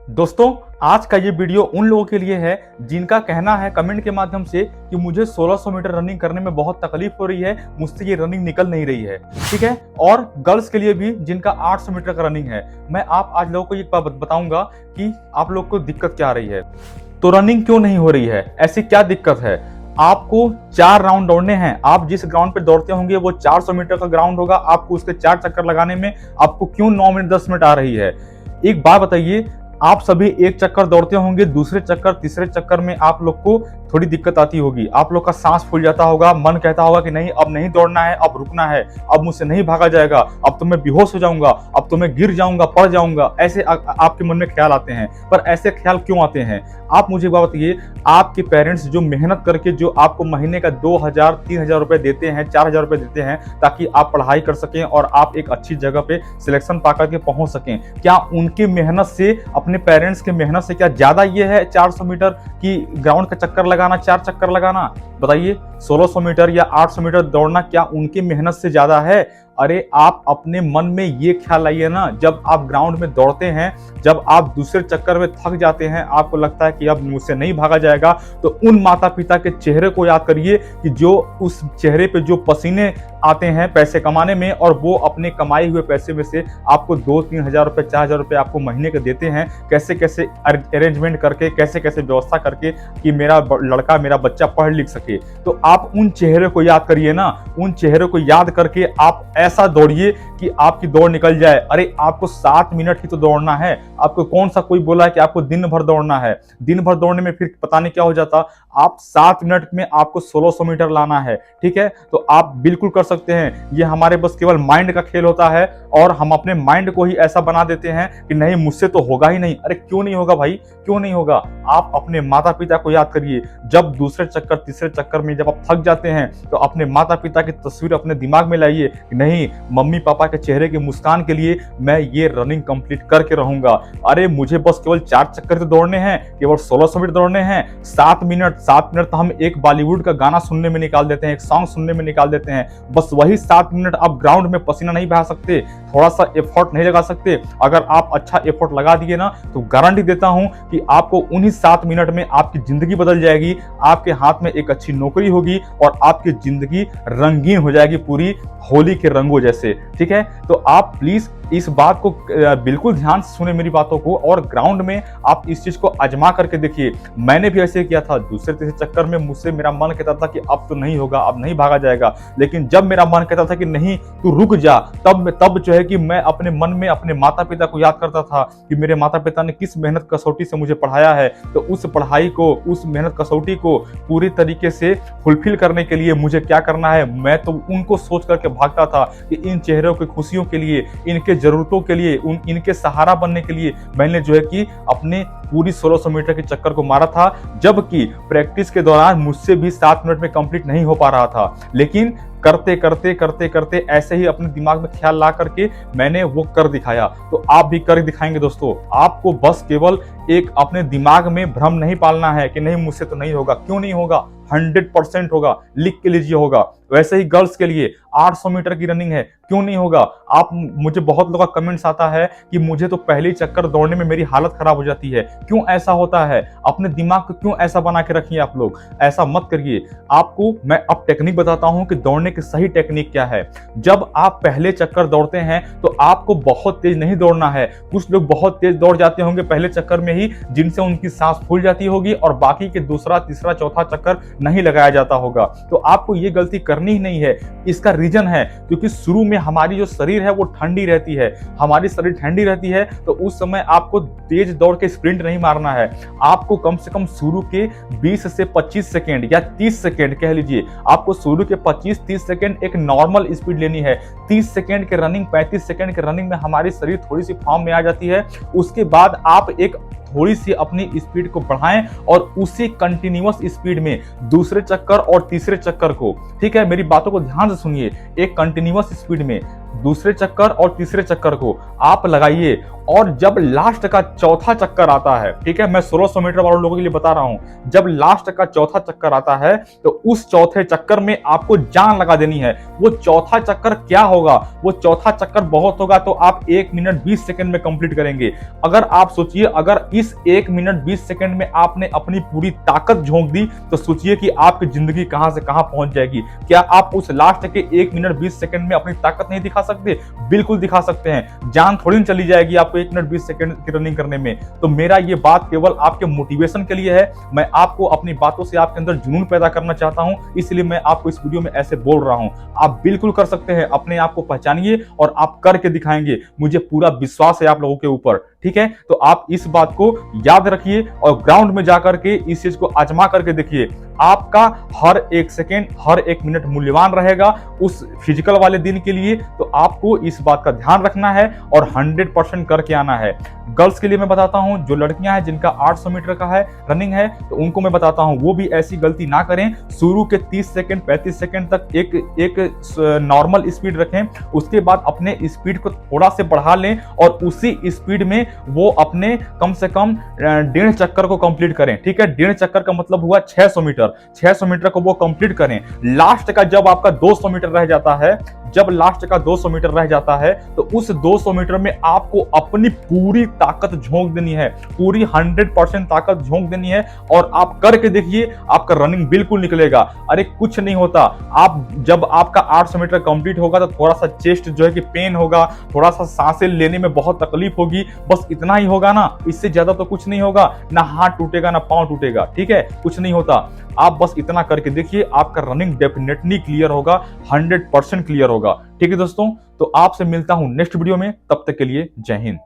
दोस्तों, आज का ये वीडियो उन लोगों के लिए है जिनका कहना है कमेंट के माध्यम से कि मुझे 1600 मीटर रनिंग करने में बहुत तकलीफ हो रही है, मुझसे ये रनिंग निकल नहीं रही है। ठीक है, और गर्ल्स के लिए भी जिनका 800 मीटर का रनिंग है। मैं आप आज लोगों को एक बात बताऊंगा कि आप लोग को दिक्कत क्या आ रही है। तो रनिंग क्यों नहीं हो रही है, ऐसी क्या दिक्कत है। आपको 4 राउंड दौड़ने हैं। आप जिस ग्राउंड पे दौड़ते होंगे वो 400 मीटर का ग्राउंड होगा। आपको उसके 4 चक्कर लगाने में आपको क्यों 9 मिनट 10 मिनट आ रही है। एक बात बताइए, आप सभी एक चक्कर दौड़ते होंगे, दूसरे चक्कर तीसरे चक्कर में आप लोग को थोड़ी दिक्कत आती होगी। आप लोग का सांस फूल जाता होगा, मन कहता होगा कि नहीं अब नहीं दौड़ना है, अब रुकना है, अब मुझसे नहीं भागा जाएगा, अब तो मैं बेहोश हो जाऊंगा, अब तो मैं गिर जाऊंगा, पड़ जाऊंगा। ऐसे आपके मन में ख्याल आते हैं। पर ऐसे ख्याल क्यों आते हैं, आप मुझे एक बात बताइए। आपके पेरेंट्स जो मेहनत करके जो आपको महीने का 2000-3000 रुपए देते हैं, 4000 रुपए देते हैं ताकि आप पढ़ाई कर सकें और आप एक अच्छी जगह पे सिलेक्शन पा करके पहुंच सकें, क्या उनकी मेहनत से, अपने पेरेंट्स की मेहनत से क्या ज्यादा ये है 400 मीटर की ग्राउंड का चक्कर लगाना, 4 चक्कर लगाना। बताइए, 1600 मीटर या 800 मीटर दौड़ना क्या उनकी मेहनत से ज्यादा है। अरे आप अपने मन में ये ख्याल लाइए ना, जब आप ग्राउंड में दौड़ते हैं, जब आप दूसरे चक्कर में थक जाते हैं, आपको लगता है कि अब मुझसे नहीं भागा जाएगा, तो उन माता पिता के चेहरे को याद करिए कि जो उस चेहरे पे जो पसीने आते हैं पैसे कमाने में, और वो अपने कमाए हुए पैसे में से आपको 2-3 हजार रुपए, 4,000 रुपए आपको महीने के देते हैं। कैसे कैसे अरेंजमेंट करके, कैसे कैसे व्यवस्था करके कि मेरा लड़का, मेरा बच्चा पढ़ लिख सके। तो आप उन चेहरे को याद करिए ना, उन चेहरे को याद करके आप ऐसा दौड़िए कि आपकी दौड़ निकल जाए। अरे आपको 7 मिनट ही तो दौड़ना है। आपको कौन सा कोई बोला है कि आपको दिन भर दौड़ना है। दिन भर दौड़ने में फिर पता नहीं क्या हो जाता। आप 7 मिनट में आपको 1600 मीटर लाना है। ठीक है, तो आप बिल्कुल कर सकते हैं। ये हमारे बस केवल माइंड का खेल होता है और हम अपने माइंड को ही ऐसा बना देते हैं कि नहीं मुझसे तो होगा ही नहीं। अरे क्यों नहीं होगा भाई, क्यों नहीं होगा। आप अपने माता पिता को याद करिए। जब दूसरे चक्कर तीसरे चक्कर में जब आप थक जाते हैं तो अपने माता पिता की तस्वीर अपने दिमाग में लाइए कि नहीं, मम्मी पापा के चेहरे की मुस्कान के लिए मैं ये रनिंग कंप्लीट करके रहूंगा। अरे मुझे बस केवल 4 चक्कर तो दौड़ने हैं, केवल 1600 मीटर दौड़ने हैं। 7 मिनट तो हम एक बॉलीवुड का गाना सुनने में निकाल देते हैं, एक सॉन्ग सुनने में निकाल देते हैं। बस वही 7 मिनट आप ग्राउंड में पसीना नहीं बहा सकते, थोड़ा सा एफर्ट नहीं लगा सकते। अगर आप अच्छा एफर्ट लगा दिए ना, तो गारंटी देता हूं कि आपको उन्हीं 7 मिनट में आपकी जिंदगी बदल जाएगी। आपके हाथ में एक अच्छी नौकरी होगी और आपकी जिंदगी रंगीन हो जाएगी, पूरी होली के रंगों जैसे। ठीक है, तो आप प्लीज इस बात को बिल्कुल ध्यान से सुने मेरी बातों को, और ग्राउंड में आप इस चीज को आजमा करके देखिए। मैंने भी ऐसे किया था। दूसरे तीसरे चक्कर में मुझसे मेरा मन कहता था कि अब तो नहीं होगा, अब नहीं भागा जाएगा। लेकिन जब मेरा मन कहता था कि नहीं तू रुक जा, तब जो है कि मैं अपने मन में अपने माता पिता को याद करता था कि मेरे माता पिता ने किस मेहनत कसौटी से मुझे पढ़ाया है। तो उस पढ़ाई को, उस मेहनत कसौटी को पूरी तरीके से फुलफिल करने के लिए मुझे क्या करना है, मैं तो उनको सोच करके भागता था कि इन चेहरों की खुशियों के लिए, इनके जरूरतों के लिए, इनके सहारा बनने के लिए मैंने जो है कि अपने पूरी 1600 मीटर के चक्कर को मारा था। जबकि प्रैक्टिस के दौरान मुझसे भी 7 मिनट में कंप्लीट नहीं हो पा रहा था, लेकिन करते करते करते करते ऐसे ही अपने दिमाग में ख्याल ला करके मैंने वो कर दिखाया। तो आप भी कर दिखाएंगे दोस्तों। आपको बस केवल एक अपने दिमाग में भ्रम नहीं पालना है कि नहीं मुझसे तो नहीं होगा। क्यों नहीं होगा, 100% होगा। लिख के लीजिए होगा। वैसे ही गर्ल्स के लिए 800 मीटर की रनिंग है, क्यों नहीं होगा। आप, मुझे बहुत लोगों का कमेंट्स आता है कि मुझे तो पहले चक्कर दौड़ने में मेरी हालत खराब हो जाती है। क्यों ऐसा होता है, अपने दिमाग को क्यों ऐसा बना के रखिए आप लोग। ऐसा मत करिए। आपको मैं अब टेक्निक बताता हूं कि दौड़ने की सही टेक्निक क्या है। जब आप पहले चक्कर दौड़ते हैं तो आपको बहुत तेज नहीं दौड़ना है। कुछ लोग बहुत तेज दौड़ जाते होंगे पहले चक्कर में ही, जिनसे उनकी सांस फूल जाती होगी और बाकी के दूसरा तीसरा चौथा चक्कर नहीं लगाया जाता होगा। तो आपको ये गलती करनी ही नहीं है। इसका रीजन है क्योंकि शुरू में हमारी जो शरीर है वो ठंडी रहती है। हमारी शरीर ठंडी रहती है तो उस समय आपको तेज दौड़ के स्प्रिंट नहीं मारना है। आपको कम से कम शुरू के 20 से 25 सेकेंड या 30 सेकेंड कह लीजिए, आपको शुरू के 25-30 सेकेंड एक नॉर्मल स्पीड लेनी है। 30 सेकेंड के रनिंग, 35 सेकेंड के रनिंग में हमारी शरीर थोड़ी सी फॉर्म में आ जाती है। उसके बाद आप एक थोड़ी सी अपनी स्पीड को बढ़ाएं और उसी कंटिन्यूअस स्पीड में दूसरे चक्कर और तीसरे चक्कर को, ठीक है, मेरी बातों को ध्यान से सुनिए, एक कंटिन्यूअस स्पीड में दूसरे चक्कर और तीसरे चक्कर को आप लगाइए, और जब लास्ट का चौथा चक्कर आता है, ठीक है, मैं 1600 मीटर वाले लोगों के लिए बता रहा हूं, जब लास्ट का चौथा चक्कर आता है तो उस चौथे चक्कर में आपको जान लगा देनी है। वो चौथा चक्कर क्या होगा? वो चौथा चक्कर बहुत होगा तो आप 1 मिनट 20 सेकंड में कंप्लीट करेंगे। अगर आप सोचिए, अगर इस 1 मिनट 20 सेकंड में आपने अपनी पूरी ताकत झोंक दी तो सोचिए कि आपकी जिंदगी कहां से कहां पहुंच जाएगी। क्या आप उस लास्ट के 1 मिनट 20 सेकंड में अपनी ताकत नहीं दिखा सकते? बिल्कुल दिखा सकते हैं। जान थोड़ी चली जाएगी आपको 1 मिनट 20 सेकंड की रनिंग करने में। तो मेरा ये बात केवल आपके मोटिवेशन के लिए है। मैं आपको अपनी बातों से आपके अंदर जुनून पैदा करना चाहता हूं, इसलिए मैं आपको इस वीडियो में ऐसे बोल रहा हूं। आप बिल्कुल कर सकते हैं, अपने आप को पहचानिए और आप करके दिखाएंगे। मुझे पूरा विश्वास है आप लोगों के ऊपर, ठीक है। तो आप इस बात को याद रखिए और ग्राउंड में जाकर के इस चीज को आजमा करके देखिए। आपका हर एक सेकेंड, हर एक मिनट मूल्यवान रहेगा उस फिजिकल वाले दिन के लिए। तो आपको इस बात का ध्यान रखना है और 100% करके आना है। गर्ल्स के लिए मैं बताता हूं, जो लड़कियां हैं जिनका 800 मीटर का है रनिंग है, तो उनको मैं बताता हूं वो भी ऐसी गलती ना करें। शुरू के 30 सेकंड 35 सेकंड तक एक नॉर्मल स्पीड रखें, उसके बाद अपने स्पीड को थोड़ा से बढ़ा लें और उसी स्पीड में वो अपने कम से कम 1.5 चक्कर को कंप्लीट करें, ठीक है। 1.5 चक्कर का मतलब हुआ 600 मीटर। 600 मीटर को वो कंप्लीट करें। लास्ट का जब आपका 200 मीटर रह जाता है, जब लास्ट का 200 मीटर रह जाता है तो उस 200 मीटर में आपको अपनी पूरी ताकत झोंक देनी है, पूरी 100% ताकत झोंक देनी है और आप करके देखिए, आपका रनिंग बिल्कुल निकलेगा। अरे कुछ नहीं होता, आप जब आपका 800 मीटर कंप्लीट होगा तो थोड़ा सा चेस्ट जो है कि पेन होगा, थोड़ा सा सांसें लेने में बहुत तकलीफ होगी, बस इतना ही होगा ना, इससे ज्यादा तो कुछ नहीं होगा। ना हाथ टूटेगा ना पांव टूटेगा, ठीक है, कुछ नहीं होता। आप बस इतना करके देखिए, आपका रनिंग डेफिनेटली क्लियर होगा, 100% क्लियर होगा, ठीक है दोस्तों। तो आपसे मिलता हूं नेक्स्ट वीडियो में, तब तक के लिए जय हिंद।